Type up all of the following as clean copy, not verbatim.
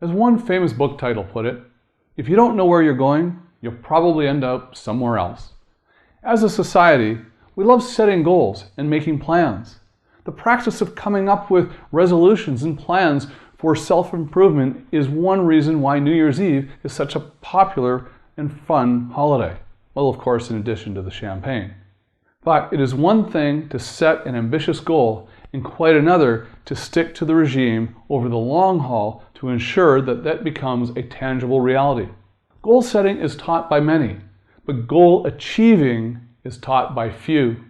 As one famous book title put it, if you don't know where you're going, you'll probably end up somewhere else. As a society, we love setting goals and making plans. The practice of coming up with resolutions and plans for self-improvement is one reason why New Year's Eve is such a popular and fun holiday. Well, of course, in addition to the champagne. But it is one thing to set an ambitious goal and quite another to stick to the regime over the long haul to ensure that that becomes a tangible reality. Goal setting is taught by many, but goal achieving is taught by few.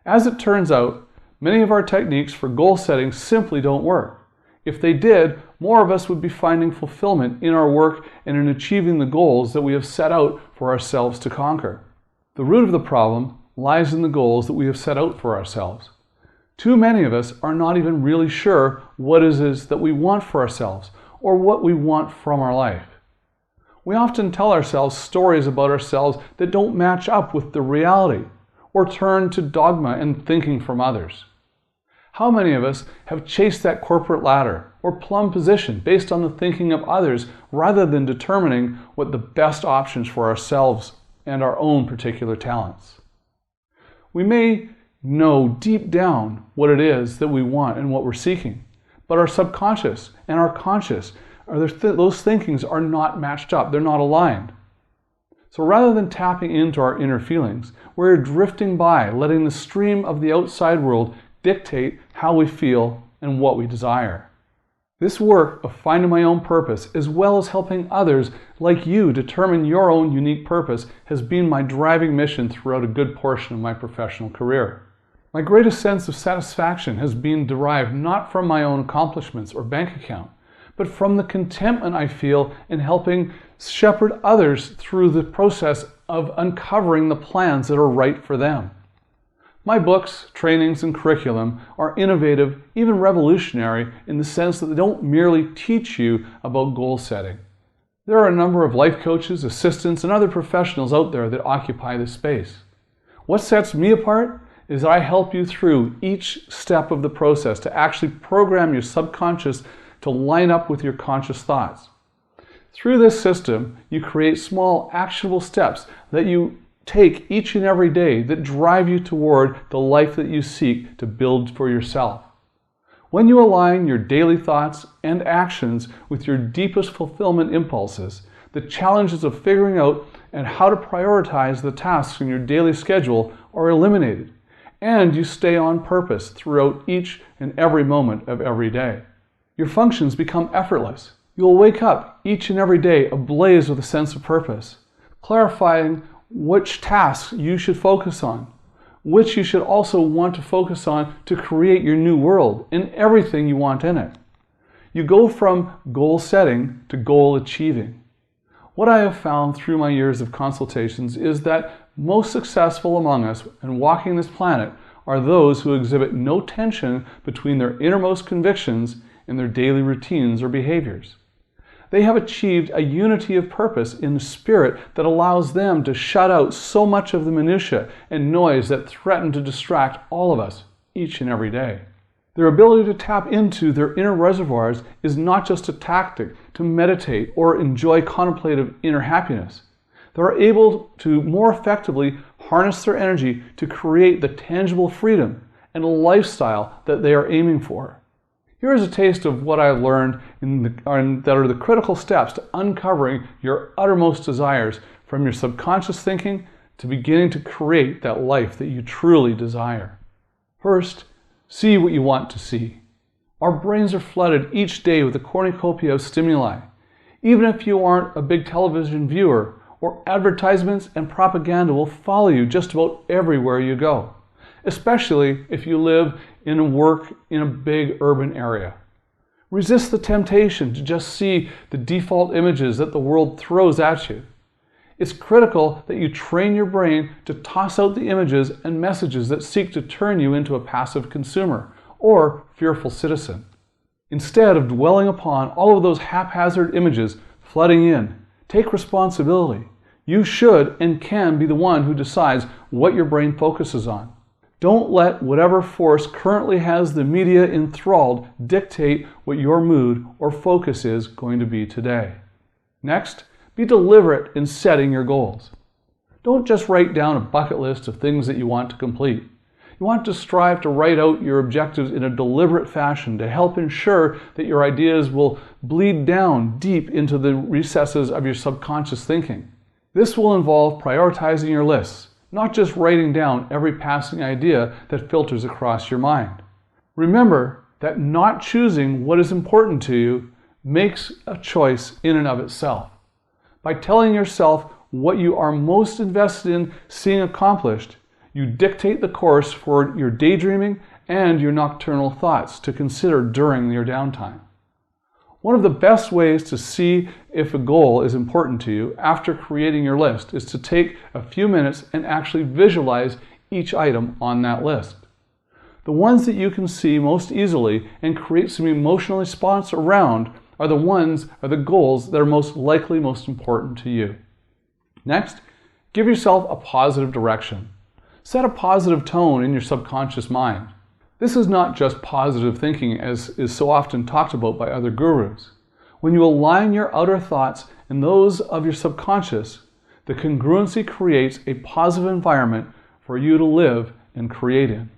As it turns out, many of our techniques for goal setting simply don't work. If they did, more of us would be finding fulfillment in our work and in achieving the goals that we have set out for ourselves to conquer. The root of the problem lies in the goals that we have set out for ourselves. Too many of us are not even really sure what it is that we want for ourselves or what we want from our life. We often tell ourselves stories about ourselves that don't match up with the reality or turn to dogma and thinking from others. How many of us have chased that corporate ladder or plum position based on the thinking of others rather than determining what the best options for ourselves and our own particular talents? We may know deep down what it is that we want and what we're seeking, but our subconscious and our conscious, those thinkings are not matched up, they're not aligned. So rather than tapping into our inner feelings, we're drifting by, letting the stream of the outside world dictate how we feel and what we desire. This work of finding my own purpose, as well as helping others like you determine your own unique purpose, has been my driving mission throughout a good portion of my professional career. My greatest sense of satisfaction has been derived not from my own accomplishments or bank account, but from the contentment I feel in helping shepherd others through the process of uncovering the plans that are right for them. My books, trainings, and curriculum are innovative, even revolutionary, in the sense that they don't merely teach you about goal setting. There are a number of life coaches, assistants, and other professionals out there that occupy this space. What sets me apart is that I help you through each step of the process to actually program your subconscious to line up with your conscious thoughts. Through this system, you create small, actionable steps that you take each and every day that drive you toward the life that you seek to build for yourself. When you align your daily thoughts and actions with your deepest fulfillment impulses, the challenges of figuring out and how to prioritize the tasks in your daily schedule are eliminated, and you stay on purpose throughout each and every moment of every day. Your functions become effortless. You'll wake up each and every day ablaze with a sense of purpose, clarifying which tasks you should focus on, which you should also want to focus on to create your new world and everything you want in it. You go from goal setting to goal achieving. What I have found through my years of consultations is that most successful among us in walking this planet are those who exhibit no tension between their innermost convictions and their daily routines or behaviors. They have achieved a unity of purpose in the spirit that allows them to shut out so much of the minutiae and noise that threaten to distract all of us each and every day. Their ability to tap into their inner reservoirs is not just a tactic to meditate or enjoy contemplative inner happiness. They are able to more effectively harness their energy to create the tangible freedom and a lifestyle that they are aiming for. Here is a taste of what I learned that are the critical steps to uncovering your uttermost desires from your subconscious thinking to beginning to create that life that you truly desire. First, see what you want to see. Our brains are flooded each day with a cornucopia of stimuli. Even if you aren't a big television viewer, or advertisements and propaganda will follow you just about everywhere you go, especially if you live and work in a big urban area. Resist the temptation to just see the default images that the world throws at you. It's critical that you train your brain to toss out the images and messages that seek to turn you into a passive consumer or fearful citizen. Instead of dwelling upon all of those haphazard images flooding in, take responsibility. You should and can be the one who decides what your brain focuses on. Don't let whatever force currently has the media enthralled dictate what your mood or focus is going to be today. Next, be deliberate in setting your goals. Don't just write down a bucket list of things that you want to complete. You want to strive to write out your objectives in a deliberate fashion to help ensure that your ideas will bleed down deep into the recesses of your subconscious thinking. This will involve prioritizing your lists, not just writing down every passing idea that filters across your mind. Remember that not choosing what is important to you makes a choice in and of itself. By telling yourself what you are most invested in seeing accomplished, you dictate the course for your daydreaming and your nocturnal thoughts to consider during your downtime. One of the best ways to see if a goal is important to you after creating your list is to take a few minutes and actually visualize each item on that list. The ones that you can see most easily and create some emotional response around are the goals that are most important to you. Next, give yourself a positive direction. Set a positive tone in your subconscious mind. This is not just positive thinking as is so often talked about by other gurus. When you align your outer thoughts and those of your subconscious, the congruency creates a positive environment for you to live and create in.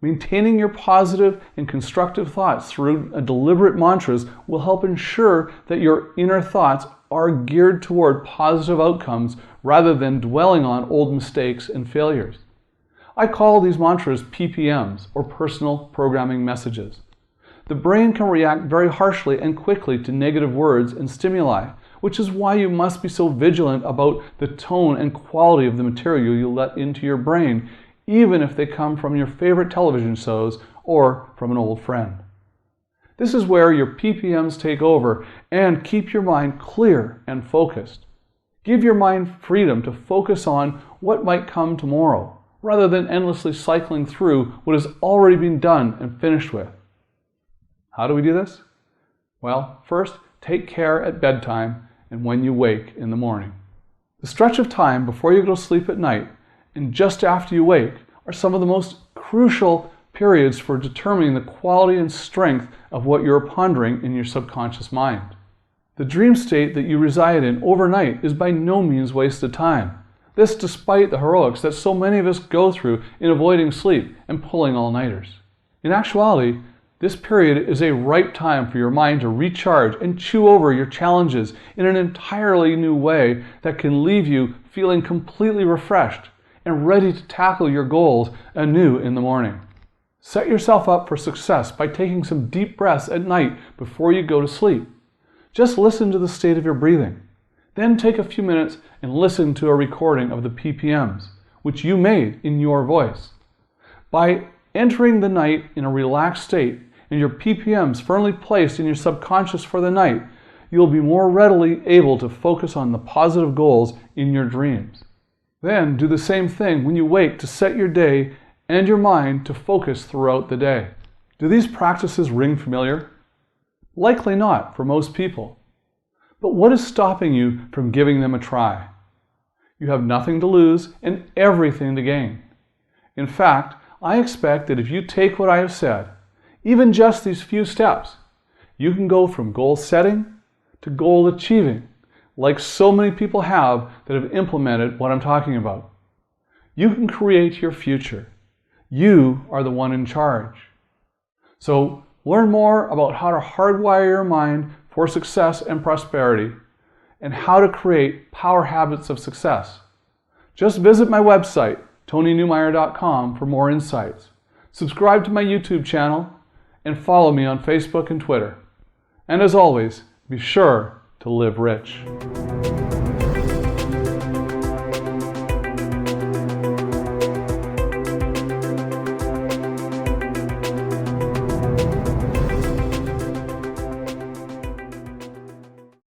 Maintaining your positive and constructive thoughts through deliberate mantras will help ensure that your inner thoughts are geared toward positive outcomes rather than dwelling on old mistakes and failures. I call these mantras PPMs, or personal programming messages. The brain can react very harshly and quickly to negative words and stimuli, which is why you must be so vigilant about the tone and quality of the material you let into your brain, even if they come from your favorite television shows or from an old friend. This is where your PPMs take over and keep your mind clear and focused. Give your mind freedom to focus on what might come tomorrow, rather than endlessly cycling through what has already been done and finished with. How do we do this? Well, first, take care at bedtime and when you wake in the morning. The stretch of time before you go to sleep at night and just after you wake are some of the most crucial periods for determining the quality and strength of what you're pondering in your subconscious mind. The dream state that you reside in overnight is by no means wasted time. This despite the heroics that so many of us go through in avoiding sleep and pulling all-nighters. In actuality, this period is a ripe time for your mind to recharge and chew over your challenges in an entirely new way that can leave you feeling completely refreshed and ready to tackle your goals anew in the morning. Set yourself up for success by taking some deep breaths at night before you go to sleep. Just listen to the state of your breathing. Then take a few minutes and listen to a recording of the PPMs, which you made in your voice. By entering the night in a relaxed state and your PPMs firmly placed in your subconscious for the night, you'll be more readily able to focus on the positive goals in your dreams. Then do the same thing when you wake to set your day and your mind to focus throughout the day. Do these practices ring familiar? Likely not for most people. But what is stopping you from giving them a try? You have nothing to lose and everything to gain. In fact, I expect that if you take what I have said, even just these few steps, you can go from goal setting to goal achieving, like so many people have that have implemented what I'm talking about. You can create your future. You are the one in charge. So learn more about how to hardwire your mind for success and prosperity, and how to create power habits of success. Just visit my website, TonyNewmeyer.com, for more insights. Subscribe to my YouTube channel, and follow me on Facebook and Twitter. And as always, be sure to live rich.